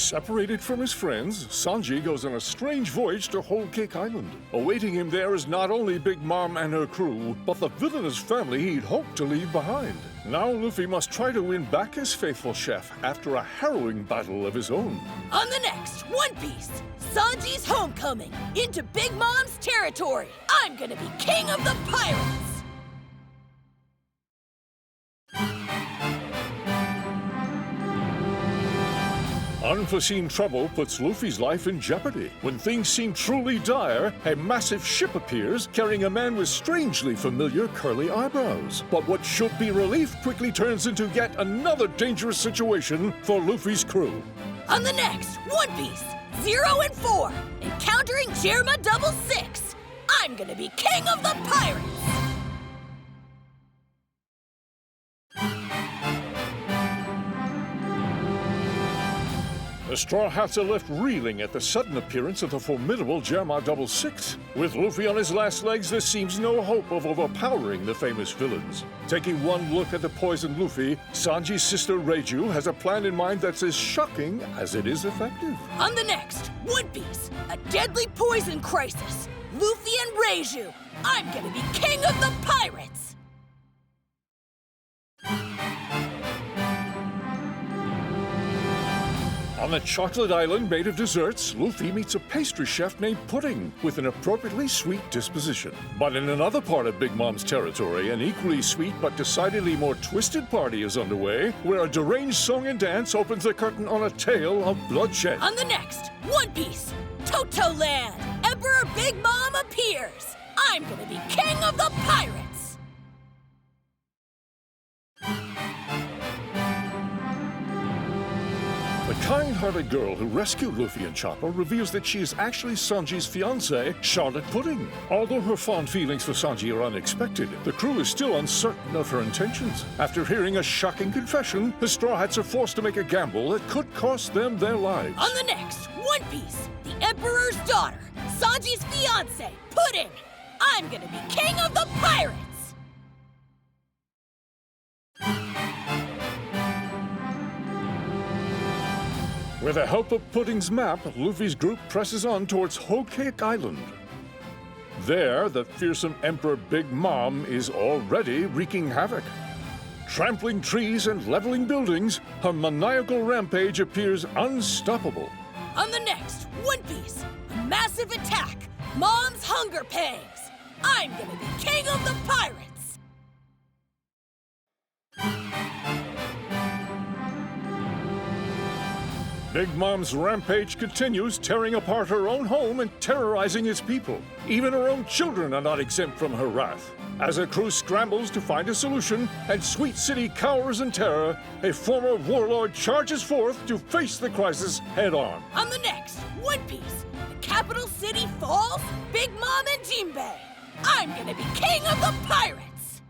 Separated from his friends, Sanji goes on a strange voyage to Whole Cake Island. Awaiting him there is not only Big Mom and her crew, but the villainous family he'd hoped to leave behind. Now Luffy must try to win back his faithful chef after a harrowing battle of his own. On the next One Piece, Sanji's homecoming into Big Mom's territory. I'm gonna be king of the pirates! Unforeseen trouble puts Luffy's life in jeopardy. When things seem truly dire, a massive ship appears carrying a man with strangely familiar curly eyebrows. But what should be relief quickly turns into yet another dangerous situation for Luffy's crew. On the next One Piece, 0 and 4, encountering Germa 66. I'm gonna be king of the pirates! The Straw Hats are left reeling at the sudden appearance of the formidable Germa 66. With Luffy on his last legs, there seems no hope of overpowering the famous villains. Taking one look at the poisoned Luffy, Sanji's sister Reiju has a plan in mind that's as shocking as it is effective. On the next One Piece, a deadly poison crisis. Luffy and Reiju. I'm gonna be king of the pirates! On the chocolate island made of desserts, Luffy meets a pastry chef named Pudding with an appropriately sweet disposition. But in another part of Big Mom's territory, an equally sweet but decidedly more twisted party is underway, where a deranged song and dance opens the curtain on a tale of bloodshed. On the next One Piece, Toto Land, Emperor Big Mom appears. I'm gonna be king of the pirates! The kind-hearted girl who rescued Luffy and Chopper reveals that she is actually Sanji's fiancée, Charlotte Pudding. Although her fond feelings for Sanji are unexpected, the crew is still uncertain of her intentions. After hearing a shocking confession, the Straw Hats are forced to make a gamble that could cost them their lives. On the next One Piece, the Emperor's daughter, Sanji's fiancée, Pudding. I'm gonna be king of the pirates! With the help of Pudding's map, Luffy's group presses on towards Whole Cake Island. There, the fearsome Emperor Big Mom is already wreaking havoc. Trampling trees and leveling buildings, her maniacal rampage appears unstoppable. On the next One Piece, a massive attack, Mom's hunger pangs. I'm gonna be king of the pirates! Big Mom's rampage continues, tearing apart her own home and terrorizing its people. Even her own children are not exempt from her wrath. As her crew scrambles to find a solution and Sweet City cowers in terror, a former warlord charges forth to face the crisis head-on. On the next One Piece, the capital city falls, Big Mom and Jinbei. I'm gonna be king of the pirates!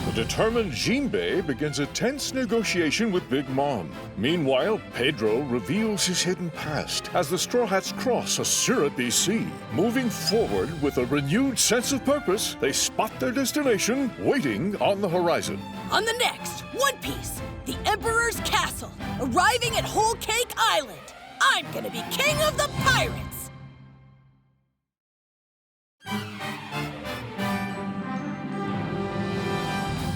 The determined Jinbei begins a tense negotiation with Big Mom. Meanwhile, Pedro reveals his hidden past as the Straw Hats cross a syrupy sea. Moving forward with a renewed sense of purpose, they spot their destination waiting on the horizon. On the next One Piece, the Emperor's castle, arriving at Whole Cake Island. I'm gonna be king of the pirates!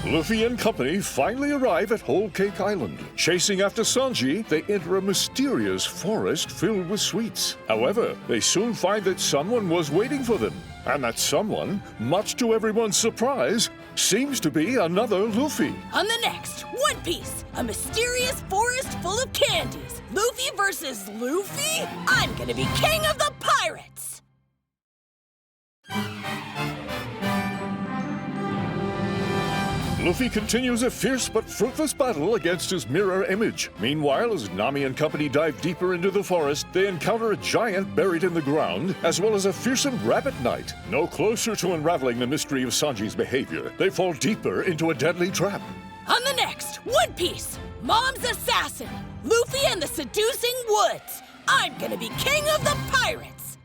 Luffy and company finally arrive at Whole Cake Island. Chasing after Sanji, they enter a mysterious forest filled with sweets. However, they soon find that someone was waiting for them. And that someone, much to everyone's surprise, seems to be another Luffy. On the next One Piece, a mysterious forest full of candies. Luffy versus Luffy? I'm gonna be king of the pirates! Luffy continues a fierce but fruitless battle against his mirror image. Meanwhile, as Nami and company dive deeper into the forest, they encounter a giant buried in the ground, as well as a fearsome rabbit knight. No closer to unraveling the mystery of Sanji's behavior, they fall deeper into a deadly trap. On the next One Piece, Mom's assassin, Luffy and the seducing woods. I'm gonna be king of the pirates!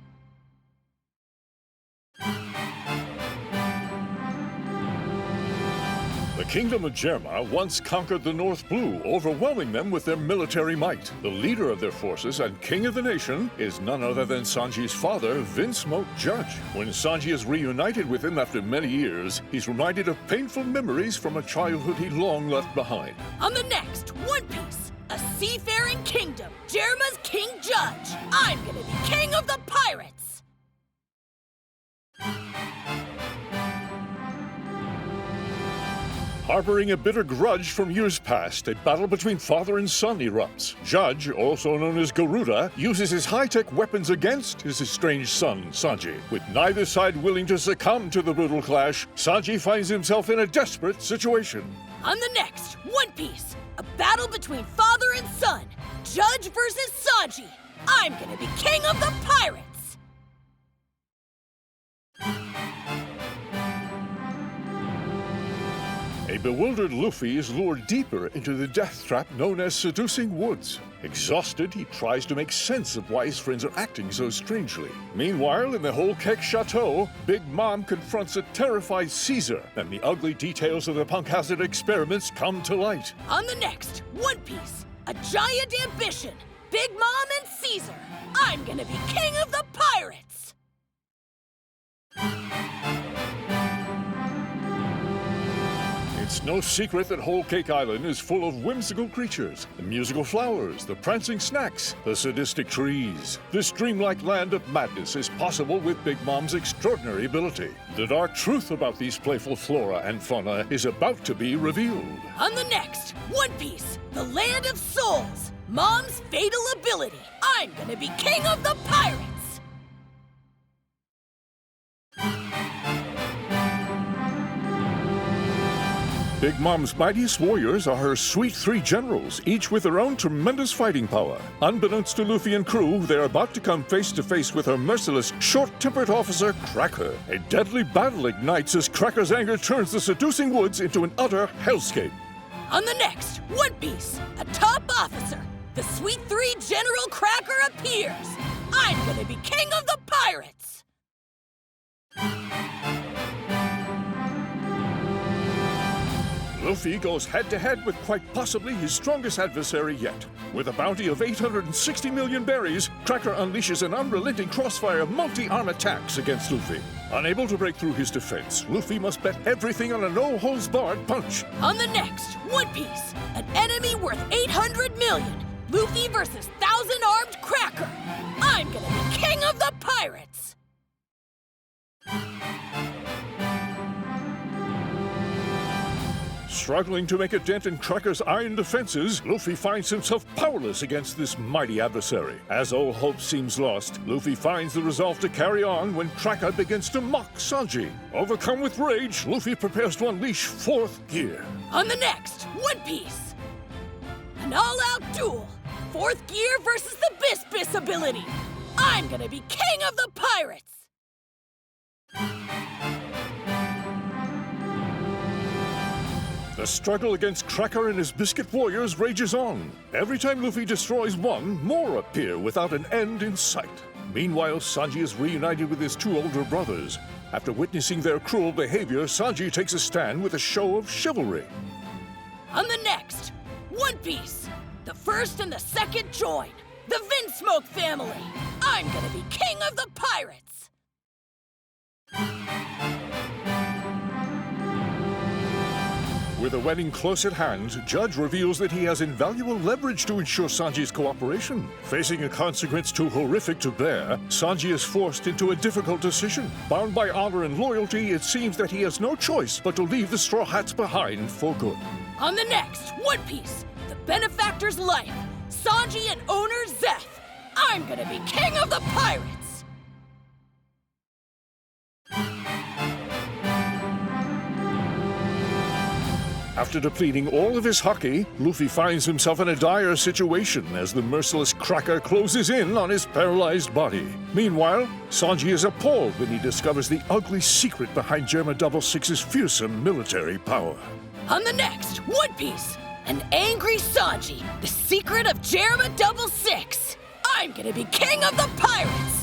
The kingdom of Germa once conquered the North Blue, overwhelming them with their military might. The leader of their forces and king of the nation is none other than Sanji's father, Vinsmoke Judge. When Sanji is reunited with him after many years, he's reminded of painful memories from a childhood he long left behind. On the next One Piece, a seafaring kingdom, Germa's King Judge. I'm gonna be king of the pirates! Harboring a bitter grudge from years past, a battle between father and son erupts. Judge, also known as Garuda, uses his high-tech weapons against his estranged son, Sanji. With neither side willing to succumb to the brutal clash, Sanji finds himself in a desperate situation. On the next One Piece, a battle between father and son, Judge versus Sanji. I'm gonna be king of the pirates! A bewildered Luffy is lured deeper into the death trap known as Seducing Woods. Exhausted, he tries to make sense of why his friends are acting so strangely. Meanwhile, in the Whole Cake Chateau, Big Mom confronts a terrified Caesar, and the ugly details of the punk hazard experiments come to light. On the next One Piece, a giant ambition, Big Mom and Caesar. I'm gonna be king of the pirates! It's no secret that Whole Cake Island is full of whimsical creatures, the musical flowers, the prancing snacks, the sadistic trees. This dreamlike land of madness is possible with Big Mom's extraordinary ability. The dark truth about these playful flora and fauna is about to be revealed. On the next One Piece, the land of souls, Mom's fatal ability. I'm gonna be king of the pirates! Big Mom's mightiest warriors are her sweet three generals, each with their own tremendous fighting power. Unbeknownst to Luffy and crew, they're about to come face to face with her merciless, short-tempered officer, Cracker. A deadly battle ignites as Cracker's anger turns the Seducing Woods into an utter hellscape. On the next One Piece, a top officer, the Sweet Three General Cracker appears. I'm gonna be king of the pirates! Luffy goes head-to-head with quite possibly his strongest adversary yet. With a bounty of 860 million berries, Cracker unleashes an unrelenting crossfire of multi-arm attacks against Luffy. Unable to break through his defense, Luffy must bet everything on a no-holds-barred punch. On the next One Piece, an enemy worth 800 million, Luffy versus 1,000-armed Cracker. I'm gonna be king of the pirates! Struggling to make a dent in Cracker's iron defenses, Luffy finds himself powerless against this mighty adversary. As all hope seems lost, Luffy finds the resolve to carry on when Cracker begins to mock Sanji. Overcome with rage, Luffy prepares to unleash fourth gear. On the next One Piece, an all-out duel, fourth gear versus the Bis ability. I'm gonna be king of the pirates! The struggle against Cracker and his biscuit warriors rages on. Every time Luffy destroys one, more appear without an end in sight. Meanwhile, Sanji is reunited with his two older brothers. After witnessing their cruel behavior, Sanji takes a stand with a show of chivalry. On the next One Piece, the first and the second join, the Vinsmoke family. I'm gonna be king of the pirates! With the wedding close at hand, Judge reveals that he has invaluable leverage to ensure Sanji's cooperation. Facing a consequence too horrific to bear, Sanji is forced into a difficult decision. Bound by honor and loyalty, it seems that he has no choice but to leave the Straw Hats behind for good. On the next One Piece, the benefactor's life, Sanji and owner Zeth. I'm gonna be king of the pirates! After depleting all of his haki, Luffy finds himself in a dire situation as the merciless Cracker closes in on his paralyzed body. Meanwhile, Sanji is appalled when he discovers the ugly secret behind Germa 66's fearsome military power. On the next One Piece, an angry Sanji, the secret of Germa 66. I'm gonna be king of the pirates!